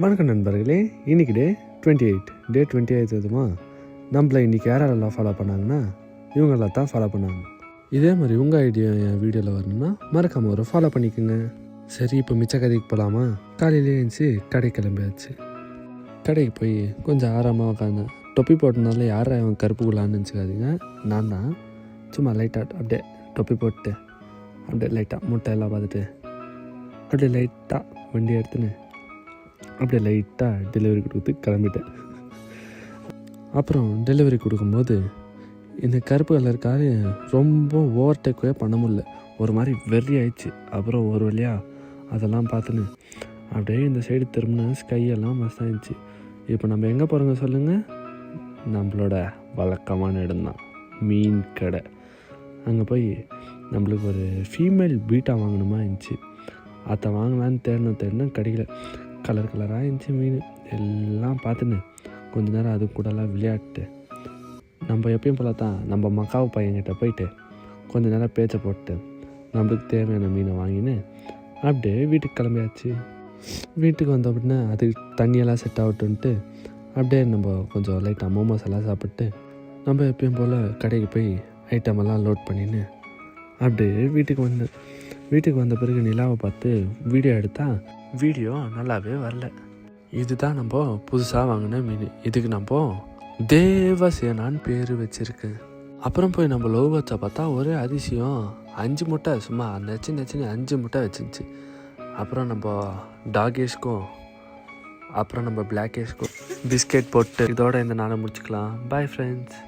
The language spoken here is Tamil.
வணக்கம் நண்பர்களே, இன்றைக்கி டே 28 எதுமா நம்மளை இன்றைக்கி யாரெல்லாம் ஃபாலோ பண்ணாங்கன்னா இவங்கெல்லாம் தான் ஃபாலோ பண்ணாங்க. இதே மாதிரி உங்கள் ஐடியா என் வீடியோவில் வரணும்னா மறக்காமல் ஒரு ஃபாலோ பண்ணிக்கோங்க. சரி, இப்போ மிச்ச கதைக்கு போகலாமா? காலையிலே எழுந்துச்சி கடைக்கு கிளம்பியாச்சு. கடைக்கு போய் கொஞ்சம் ஆறாமல் உட்காந்தேன். தொப்பி போட்டனால யாரை அவன் கருப்புக்குள்ளான்னு நினச்சிக்காதீங்க, நான் தான். சும்மா லைட்டாக அப்படியே தொப்பி போட்டு அப்படியே லைட்டாக முட்டை எல்லாம் பார்த்துட்டு அப்படியே லைட்டாக வண்டி எடுத்துன்னு அப்படியே லைட்டாக டெலிவரி கொடுத்து கிளம்பிட்டேன். அப்புறம் டெலிவரி கொடுக்கும்போது இந்த கருப்பு கலர் கார் ரொம்ப ஓவர்டேக்கே பண்ண முடியல, ஒரு மாதிரி வெறி ஆயிடுச்சு. அப்புறம் ஒரு வழியாக அதெல்லாம் பார்த்துன்னு அப்படியே இந்த சைடு திரும்பின ஸ்கையெல்லாம் மஸ்தாகிடுச்சு. இப்போ நம்ம எங்கே போகிறோங்க சொல்லுங்கள்? நம்மளோட வழக்கமான இடம் தான், மீன் கடை. அங்கே போய் நம்மளுக்கு ஒரு ஃபீமேல் பீட்டா வாங்கணுமா இருந்துச்சு. அதை வாங்கலான்னு தேடினா கிடைக்கல. கலர் கலராக இருந்துச்சு மீன் எல்லாம் பார்த்துன்னு கொஞ்ச நேரம் அது கூடலாம் விளையாட்டு நம்ம எப்பயும் போல தான் நம்ம மக்காவு பையன்கிட்ட போயிட்டு கொஞ்ச நேரம் பேச்சை போட்டு நம்மளுக்கு தேவையான மீனை வாங்கின்னு அப்படியே வீட்டுக்கு கிளம்பியாச்சு. வீட்டுக்கு வந்த அப்படின்னா அது தண்ணியெல்லாம் செட் ஆகட்டுன்ட்டு அப்படியே நம்ம கொஞ்சம் லைட்டாக மோமோஸ் எல்லாம் சாப்பிட்டு நம்ம எப்பயும் போல் கடைக்கு போய் ஐட்டமெல்லாம் லோட் பண்ணின்னு அப்படியே வீட்டுக்கு வந்தேன். வீட்டுக்கு வந்த பிறகு நிலாவை பார்த்து வீடியோ எடுத்தால் வீடியோ நல்லாவே வரல. இதுதான் நம்ம புதுசாக வாங்கின மீன், இதுக்கு நம்ம தேவசேனான்னு பேர் வச்சுருக்கு. அப்புறம் போய் நம்ம லவ் வச்சா பார்த்தா ஒரே அதிசயம், 5 முட்டை சும்மா நச்சுன்னு 5 முட்டை வச்சுருந்துச்சு. அப்புறம் நம்ம டாகேஷ்க்கும் அப்புறம் நம்ம பிளாக்கேஷ்க்கும் பிஸ்கெட் போட்டு இதோட இந்த நாளை முடிச்சுக்கலாம். Bye friends.